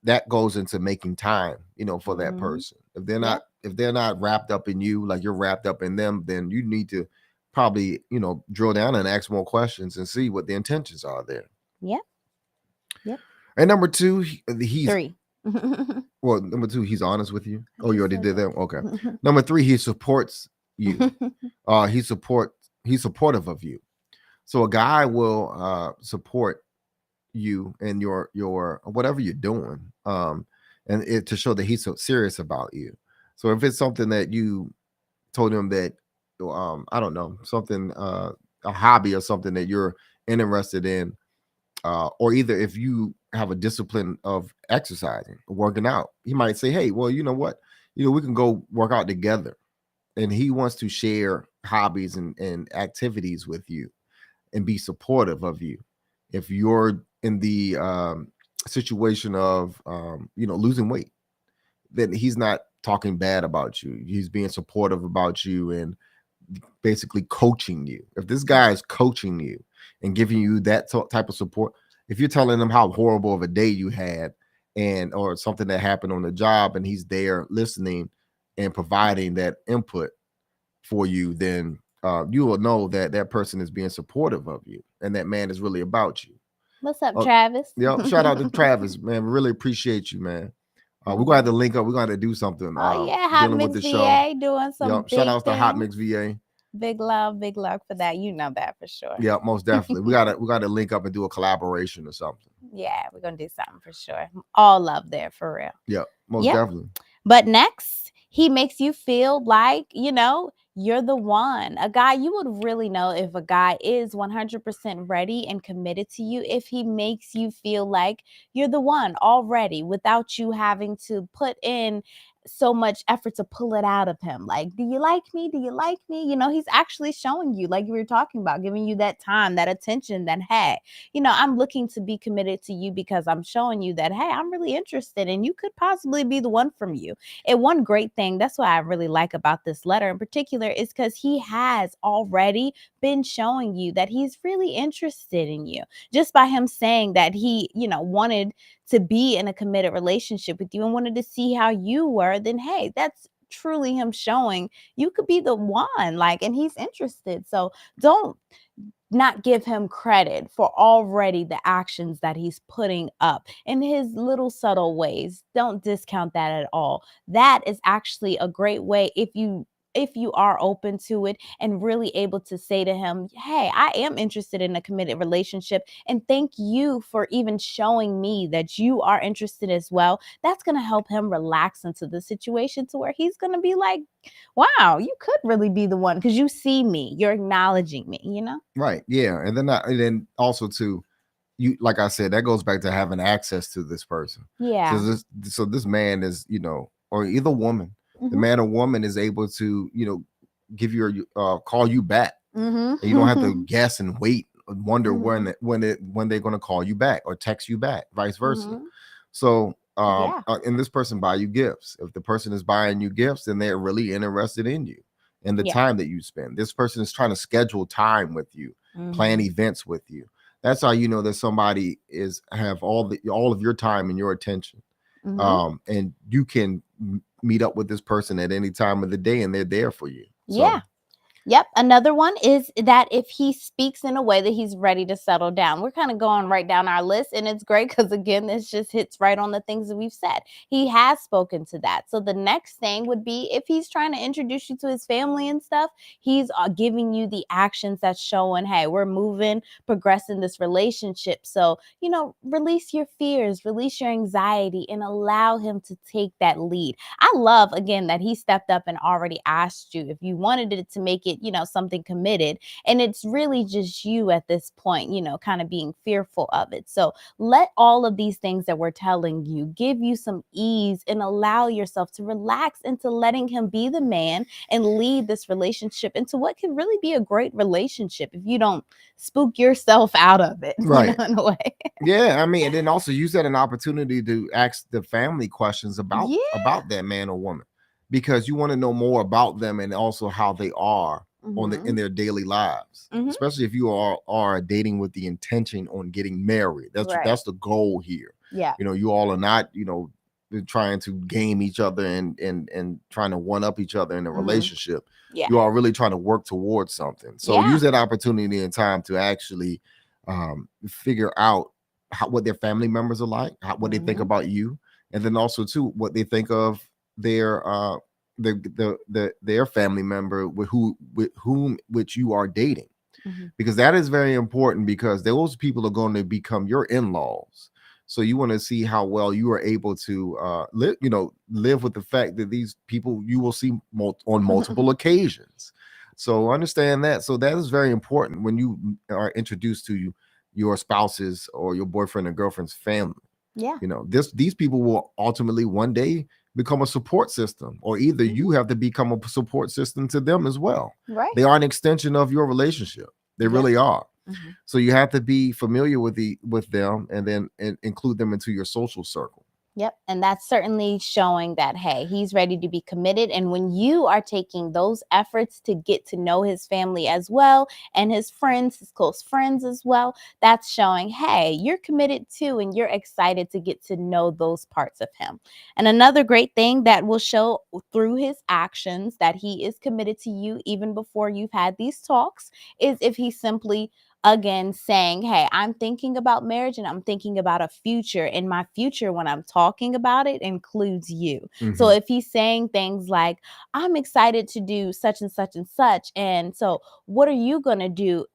that goes into making time for that Mm-hmm. person. If they're not Yep. if they're not wrapped up in you like you're wrapped up in them, then you need to probably drill down and ask more questions and see what the intentions are there. Yep. Yep. And number two, he's Three. I well, number two, he's honest with you. Oh, you just already said did that. Okay. Number three, he supports you. that. He's supportive of you. So a guy will support you and your whatever you're doing, and it to show that he's so serious about you. So if it's something that you told him that, I don't know, something, a hobby or something that you're interested in, or either if you have a discipline of exercising, working out, he might say, "Hey, well, you know what, we can go work out together," and he wants to share hobbies and activities with you and be supportive of you. If you're in the situation of losing weight, then he's not talking bad about you. He's being supportive about you and basically coaching you. If this guy is coaching you and giving you that type of support, if you're telling him how horrible of a day you had and or something that happened on the job and he's there listening and providing that input for you, then you will know that that person is being supportive of you and that man is really about you. What's up, Uh, Travis? yep. Shout out to Travis, man. We really appreciate you, man. We're gonna have to Mhm. link up. We're gonna have to do something Oh yeah, Hot dealing with Mix the show. VA doing some Yep. Shout big outs to Hot things. Mix VA. Big love for that. You know that for sure. Yep, most definitely. We gotta link up and do a collaboration or something. Yeah, we're gonna do something for sure. All love there for real. Yep, most Yep. definitely. But next, he makes you feel like, you're the one. A guy, you would really know if a guy is 100% ready and committed to you if he makes you feel like you're the one already without you having to put in so much effort to pull it out of him. Like, do you like me? Do you like me? He's actually showing you, like you were talking about, giving you that time, that attention, that, hey, I'm looking to be committed to you because I'm showing you that, hey, I'm really interested and you could possibly be the one from you. And one great thing, that's what I really like about this letter in particular, is because he has already been showing you that he's really interested in you. Just by him saying that he, wanted to be in a committed relationship with you and wanted to see how you were, then hey, that's truly him showing you could be the one, like, and he's interested. So don't not give him credit for already the actions that he's putting up in his little subtle ways. Don't discount that at all. That is actually a great way if you are open to it and really able to say to him, "Hey, I am interested in a committed relationship and thank you for even showing me that you are interested as well." That's going to help him relax into the situation to where he's going to be like, "Wow, you could really be the one because you see me. You're acknowledging me, you know?" Right. Yeah. And then also too, you like I said, that goes back to having access to this person. Yeah. So this man is, or either woman, the Mhm. man or woman is able to, give you call you back. And you don't have to Mhm. guess and wait and wonder Mhm. when they're going to call you back or text you back, vice versa. Mhm. So Yeah. and this person buy you gifts. If the person is buying you gifts, then they're really interested in you and the Yeah. time that you spend. This person is trying to schedule time with you, plan Mhm. events with you. That's how you know that somebody is have all of your time and your attention. Mhm. And you can meet up with this person at any time of the day and they're there for you. Yeah. So Yep. Another one is that if he speaks in a way that he's ready to settle down. We're kind of going right down our list, and it's great because, again, this just hits right on the things that we've said. He has spoken to that. So the next thing would be if he's trying to introduce you to his family and stuff, he's giving you the actions that's showing, hey, we're moving, progressing this relationship. So, release your fears, release your anxiety, and allow him to take that lead. I love, again, that he stepped up and already asked you if you wanted it to make it, something committed. And it's really just you at this point, kind of being fearful of it. So let all of these things that we're telling you give you some ease and allow yourself to relax into letting him be the man and lead this relationship into what can really be a great relationship if you don't spook yourself out of it, right. in a way. Yeah, I mean, and then also use that an opportunity to ask the family questions Yeah. about that man or woman, because you want to know more about them and also how they are in Hmm. their daily lives. Hmm. Especially if you are dating with the intention on getting married. Right. That's the goal here. Yeah. You all are not, trying to game each other and trying to one up each other in a Hmm. relationship. Yeah. You are really trying to work towards something. So Yeah. use that opportunity and time to actually figure out what their family members are like, what they think Hmm. about you, and then also too what they think of their their family member with whom which you are dating, Hmm. because that is very important because those people are going to become your in-laws. So you want to see how well you are able to live with the fact that these people you will see on multiple occasions. So understand that. So that is very important when you are introduced to your spouse's or your boyfriend or girlfriend's family. Yeah. These people will ultimately one day become a support system, or either Hmm. you have to become a support system to them as well. Right. They are an extension of your relationship. They Yep. really are. Hmm. So you have to be familiar with them and then include them into your social circle. Yep. And that's certainly showing that, hey, he's ready to be committed. And when you are taking those efforts to get to know his family as well and his friends, his close friends as well, that's showing, hey, you're committed too. And you're excited to get to know those parts of him. And another great thing that will show through his actions that he is committed to you even before you've had these talks is if he simply again saying, hey, I'm thinking about marriage and I'm thinking about a future, and my future when I'm talking about it includes you. So Mhm. if he's saying things like, I'm excited to do such and such and such, and so what are you going to do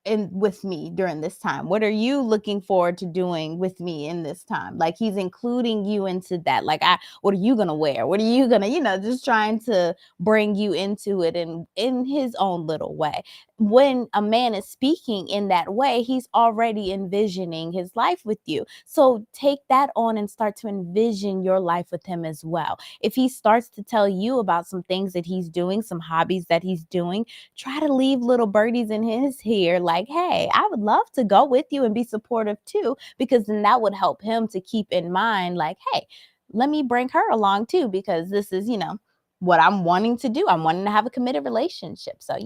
in with me during this time? What are you looking forward to doing with me in this time? Like he's including you into that. Like, what are you gonna wear? What are you gonna, just trying to bring you into it in his own little way. When a man is speaking in that way, he's already envisioning his life with you. So take that on and start to envision your life with him as well. If he starts to tell you about some things that he's doing, some hobbies that he's doing, try to leave little birdies in his ear like, hey, I would love to go with you and be supportive too, because then that would help him to keep in mind like, hey, let me bring her along too, because this is, what I'm wanting to do. I'm wanting to have a committed relationship. So,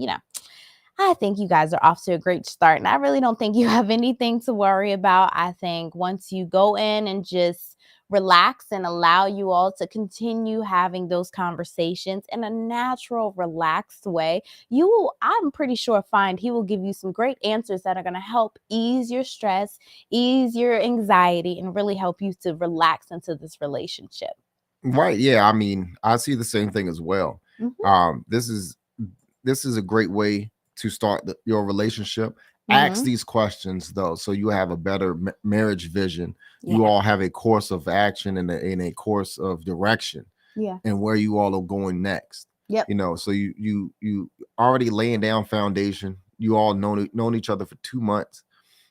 I think you guys are off to a great start, and I really don't think you have anything to worry about. I think once you go in and just relax and allow you all to continue having those conversations in a natural, relaxed way, you will, I'm pretty sure, find he will give you some great answers that are going to help ease your stress, ease your anxiety, and really help you to relax into this relationship. Right. Yeah. I mean, I see the same thing as well. Mhm. This is a great way to start your relationship. Ask Mhm. these questions though, so you have a better marriage vision. You Yeah. all have a course of action and a course of direction, Yeah. and where you all are going next. Yep. So you already laying down foundation. You all known each other for 2 months,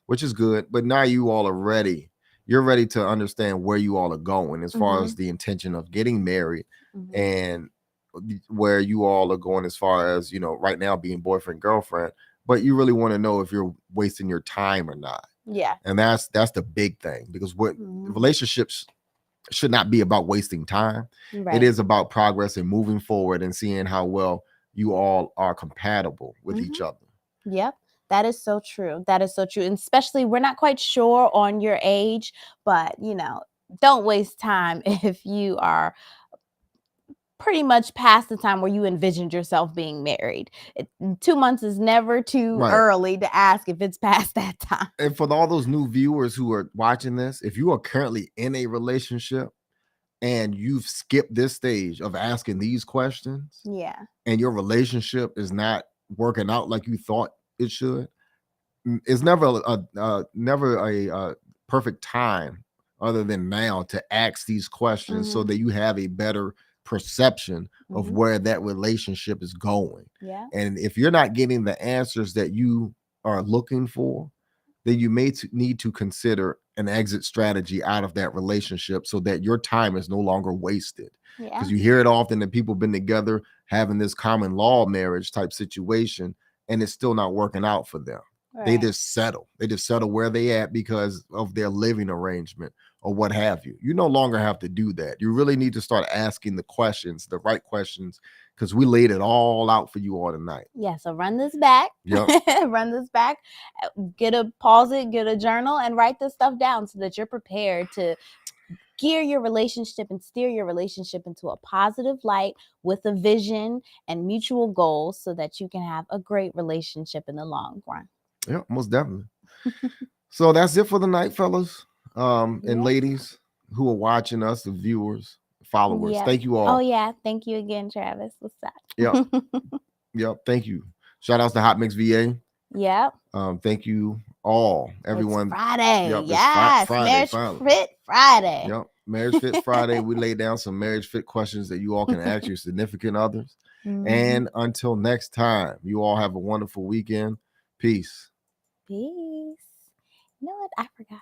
which is good. But now you all are ready. You're ready to understand where you all are going as far as Mhm. the intention of getting married, Mhm. and where you all are going as far as, right now being boyfriend, girlfriend. But you really want to know if you're wasting your time or not. Yeah. And that's the big thing, because what Mhm. relationships should not be about wasting time. It Right. is about progress and moving forward and seeing how well you all are compatible with each Mhm. other. Yep. That is so true. That is so true. And especially, we're not quite sure on your age, but don't waste time if you are pretty much past the time where you envisioned yourself being married. 2 months is never too Right. early to ask if it's past that time. And for all those new viewers who are watching this, if you are currently in a relationship and you've skipped this stage of asking these questions, Yeah. and your relationship is not working out like you thought it should, it's never a perfect time other than now to ask these questions, so Mhm. that you have a better perception of Mhm. where that relationship is going. Yeah. And if you're not getting the answers that you are looking for, then you may need to consider an exit strategy out of that relationship, so that your time is no longer wasted. Yeah. Because you hear it often that people been together having this common law marriage type situation, and it's still not working out for them. They Right. just settle. They just settle where they at because of their living arrangement or what have you. You no longer have to do that. You really need to start asking the questions, the right questions, because we laid it all out for you all tonight. Yeah, so run this back. Yep. Run this back. Pause it, get a journal, and write this stuff down so that you're prepared to gear your relationship and steer your relationship into a positive light with a vision and mutual goals, so that you can have a great relationship in the long run. Yeah, most definitely. So that's it for the night, fellas, and Yeah. ladies who are watching us, the viewers, followers. Yeah. Thank you Oh, all. yeah. Thank you again, Travis. What's Yep. up? Yep. Thank you. Shout outs to Hot Mix VA. Yep. Thank you all, It's everyone. Friday. Yep, it's Yes. Friday Marriage finally. Fit Friday. Yep, Marriage Fit Friday. We laid down some marriage fit questions that you all can ask your significant others. Mhm. And until next time, you all have a wonderful weekend. Peace. Peace. You know what? I forgot.